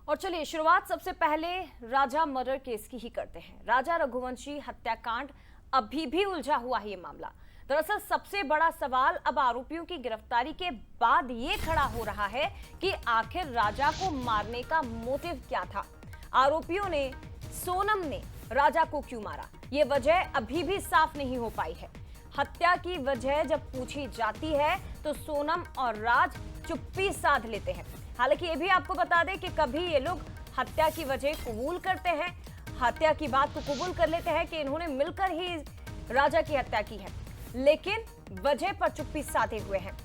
और चलिए शुरुआत सबसे पहले राजा मर्डर केस की ही करते हैं। राजा रघुवंशी हत्याकांड अभी भी उलझा हुआ है ये मामला। दरअसल सबसे बड़ा सवाल अब आरोपियों की गिरफ्तारी के बाद ये खड़ा हो रहा है कि आखिर राजा को मारने का मोटिव क्या था। आरोपियों ने सोनम ने राजा को क्यों मारा, ये वजह अभी भी साफ नहीं हो पाई है। हत्या की वजह जब पूछी जाती है तो सोनम और राज चुप्पी साध लेते हैं। हालांकि ये भी आपको बता दें कि कभी ये लोग हत्या की वजह कबूल करते हैं, हत्या की बात को कबूल कर लेते हैं कि इन्होंने मिलकर ही राजा की हत्या की है, लेकिन वजह पर चुप्पी साधे हुए हैं।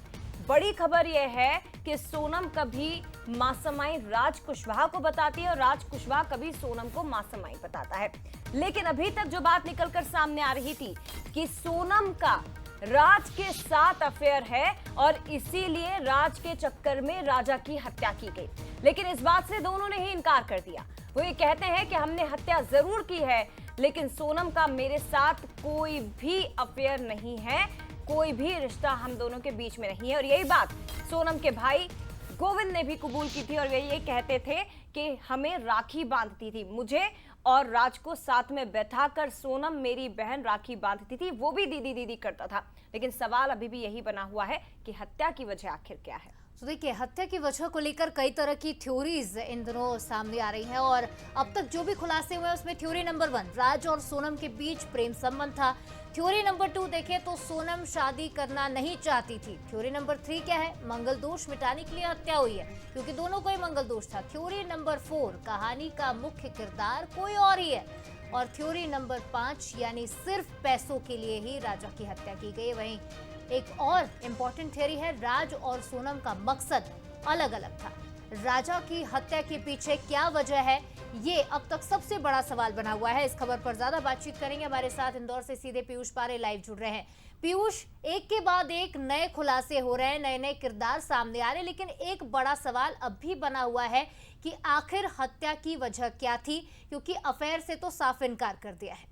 बड़ी खबर यह है कि सोनम कभी मासूमाई राज कुशवाहा को बताती है और राज कुशवाहा कभी सोनम को मासूमाई बताता है। लेकिन अभी तक जो बात निकलकर सामने आ रही थी कि सोनम का राज के साथ अफेयर है और इसीलिए राज के चक्कर में राजा की हत्या की गई, लेकिन इस बात से दोनों ने ही इनकार कर दिया। वो ये कहते हैं कि हमने हत्या जरूर की है, लेकिन सोनम का मेरे साथ कोई भी अफेयर नहीं है, कोई भी रिश्ता हम दोनों के बीच में नहीं है। और यही बात सोनम के भाई गोविंद ने भी कबूल की थी और वे ये कहते थे कि हमें राखी बांधती थी, मुझे और राज को साथ में बैठाकर सोनम मेरी बहन राखी बांधती थी, वो भी दीदी दीदी करता था। लेकिन सवाल अभी भी यही बना हुआ है कि हत्या की वजह आखिर क्या है। तो देखिए, हत्या की वजह को लेकर कई तरह की थ्योरीज इन दिनों सामने आ रही हैं और अब तक जो भी खुलासे हुए हैं उसमें थ्योरी नंबर 1 राज और सोनम के बीच प्रेम संबंध था। थ्योरी नंबर 2 देखें तो सोनम शादी करना नहीं चाहती थी। थ्योरी नंबर 3 क्या है, मंगल दोष मिटाने के लिए हत्या हुई है क्योंकि दोनों को ही मंगल दोष था। थ्योरी नंबर 4 कहानी का मुख्य किरदार कोई और ही है। और थ्योरी नंबर 5 यानी सिर्फ पैसों के लिए ही राजा की हत्या की गई। वहीं एक और इम्पोर्टेंट थ्योरी है, राज और सोनम का मकसद अलग अलग था। राजा की हत्या के पीछे क्या वजह है, ये अब तक सबसे बड़ा सवाल बना हुआ है। इस खबर पर ज्यादा बातचीत करेंगे, हमारे साथ इंदौर से सीधे पीयूष पारे लाइव जुड़ रहे हैं। पीयूष, एक के बाद एक नए खुलासे हो रहे हैं, नए नए किरदार सामने आ रहे हैं, लेकिन एक बड़ा सवाल अब भी बना हुआ है कि आखिर हत्या की वजह क्या थी, क्योंकि अफेयर से तो साफ इनकार कर दिया है।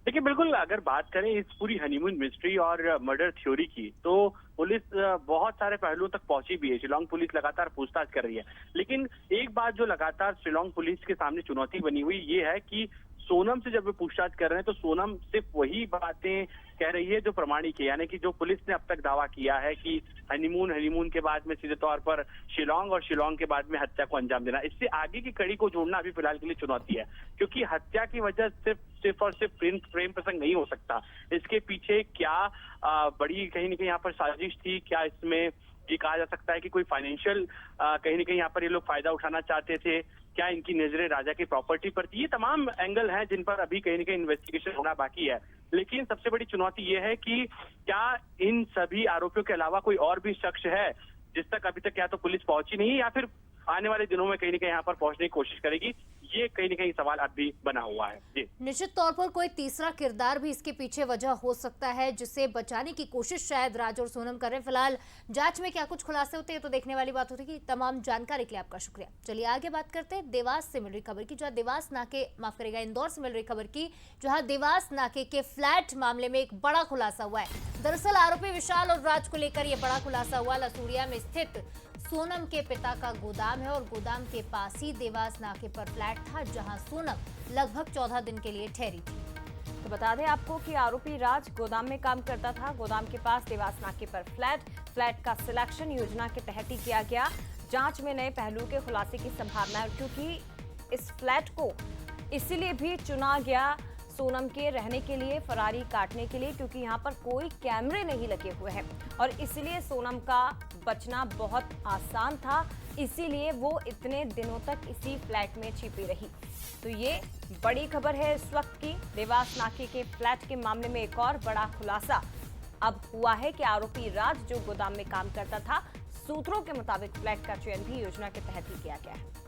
देखिए, बिल्कुल अगर बात करें इस पूरी हनीमून मिस्ट्री और मर्डर थ्योरी की, तो पुलिस बहुत सारे पहलुओं तक पहुंची भी है। शिलोंग पुलिस लगातार पूछताछ कर रही है, लेकिन एक बात जो लगातार शिलोंग पुलिस के सामने चुनौती बनी हुई ये है कि सोनम से जब वे पूछताछ कर रहे हैं तो सोनम सिर्फ वही बातें कह रही है जो प्रमाणिक है, यानी कि जो पुलिस ने अब तक दावा किया है कि हनीमून के बाद में सीधे तौर पर शिलोंग और शिलोंग के बाद में हत्या को अंजाम देना। इससे आगे की कड़ी को जोड़ना अभी फिलहाल के लिए चुनौती है, क्योंकि हत्या की वजह सिर्फ और सिर्फ प्रेम प्रसंग नहीं हो सकता। इसके पीछे क्या बड़ी कहीं ना कहीं यहाँ पर साजिश थी, क्या इसमें ये कहा जा सकता है कि कोई फाइनेंशियल कहीं ना कहीं यहाँ पर ये लोग फायदा उठाना चाहते थे, क्या इनकी नजरें राजा की प्रॉपर्टी पर थी। ये तमाम एंगल हैं जिन पर अभी कहीं ना कहीं इन्वेस्टिगेशन होना बाकी है। लेकिन सबसे बड़ी चुनौती ये है कि क्या इन सभी आरोपियों के अलावा कोई और भी शख्स है जिस तक अभी तक या तो पुलिस पहुंची नहीं या फिर आने वाले दिनों में कहीं ना कहीं यहाँ पर पहुंचने की कोशिश करेगी। ये कहीं ना कहीं सवाल अब भी बना हुआ है। जी, निश्चित तौर पर कोई तीसरा किरदार भी इसके पीछे वजह हो सकता है, जिसे बचाने की कोशिश शायद राज और सोनम कर रहे हैं। फिलहाल जांच में क्या कुछ खुलासे होते हैं तो देखने वाली बात होती है। तमाम जानकारी के लिए आपका शुक्रिया। चलिए आगे बात करते हैं देवास से मिल रही खबर की, जहां देवास नाके माफ करेगा इंदौर से मिल रही खबर की, जहां देवास नाके के फ्लैट मामले में एक बड़ा खुलासा हुआ है। दरअसल आरोपी विशाल और राज को लेकर यह बड़ा खुलासा हुआ। लसूड़िया में स्थित सोनम के पिता का गोदाम है और गोदाम के पास ही देवास नाके पर फ्लैट था, जहां सोनम लगभग 14 दिन के लिए ठहरी थी। तो बता दें आपको कि आरोपी राज गोदाम में काम करता था। गोदाम के पास देवास नाके पर फ्लैट का सिलेक्शन योजना के तहत ही किया गया। जांच में नए पहलू के खुलासे की संभावना है, क्योंकि इस फ्लैट को इसीलिए भी चुना गया सोनम के रहने के लिए, फरारी काटने के लिए, क्योंकि यहाँ पर कोई कैमरे नहीं लगे हुए हैं और इसलिए सोनम का बचना बहुत आसान था। इसीलिए वो इतने दिनों तक इसी फ्लैट में छिपी रही। तो ये बड़ी खबर है इस वक्त की। देवास नाके के फ्लैट के मामले में एक और बड़ा खुलासा अब हुआ है कि आरोपी राज जो गोदाम में काम करता था, सूत्रों के मुताबिक फ्लैट का चयन भी योजना के तहत ही किया गया है।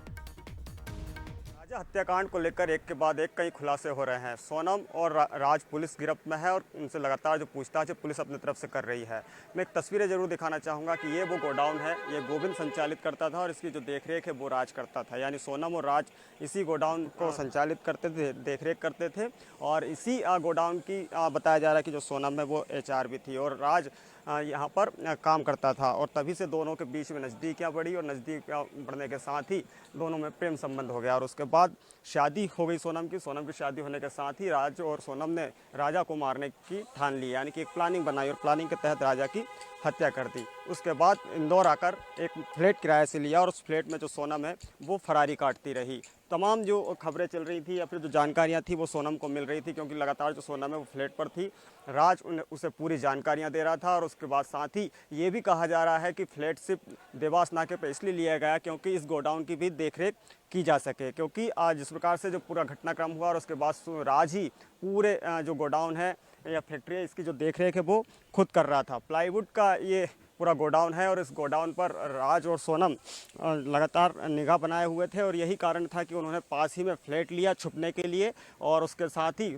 राजा हत्याकांड को लेकर एक के बाद एक कई खुलासे हो रहे हैं। सोनम और राज पुलिस गिरफ्त में है और उनसे लगातार जो पूछताछ है पुलिस अपनी तरफ से कर रही है। मैं एक तस्वीरें जरूर दिखाना चाहूँगा कि ये वो गोडाउन है, ये गोविंद संचालित करता था और इसकी जो देखरेख है वो राज करता था, यानी सोनम और राज इसी गोडाउन को संचालित करते थे, देखरेख करते थे। और इसी गोडाउन की बताया जा रहा है कि जो सोनम है वो HR भी थी और राज यहाँ पर काम करता था और तभी से दोनों के बीच में नज़दीकियाँ बढ़ी और नज़दीकियाँ बढ़ने के साथ ही दोनों में प्रेम संबंध हो गया और उसके बाद शादी हो गई सोनम की शादी होने के साथ ही राज और सोनम ने राजा को मारने की ठान ली, यानी कि एक प्लानिंग बनाई और प्लानिंग के तहत राजा की हत्या कर दी। उसके बाद इंदौर आकर एक फ्लैट किराए से लिया और उस फ्लैट में जो सोनम है वो फरारी काटती रही। तमाम जो खबरें चल रही थी या फिर जो जानकारियां थी वो सोनम को मिल रही थी, क्योंकि लगातार जो सोनम है वो फ्लैट पर थी। राज उसे पूरी जानकारियां दे रहा था और उसके बाद साथ ही ये भी कहा जा रहा है कि फ्लैट सिर्फ देवास नाके पर इसलिए लिया गया क्योंकि इस गोडाउन की भी देखरेख की जा सके, क्योंकि आज जिस प्रकार से जो पूरा घटनाक्रम हुआ और उसके बाद राज ही पूरे जो गोडाउन है या फैक्ट्री है इसकी जो देखरेख है वो खुद कर रहा था। प्लाईवुड का ये पूरा गोडाउन है और इस गोडाउन पर राज और सोनम लगातार निगाह बनाए हुए थे और यही कारण था कि उन्होंने पास ही में फ्लैट लिया छुपने के लिए और उसके साथ ही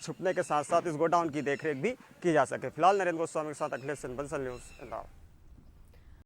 छुपने के साथ साथ इस गोडाउन की देखरेख भी की जा सके। फिलहाल नरेंद्र गोस्वामी के साथ अखिलेश सिंह, बंसल न्यूज़, इंदौर।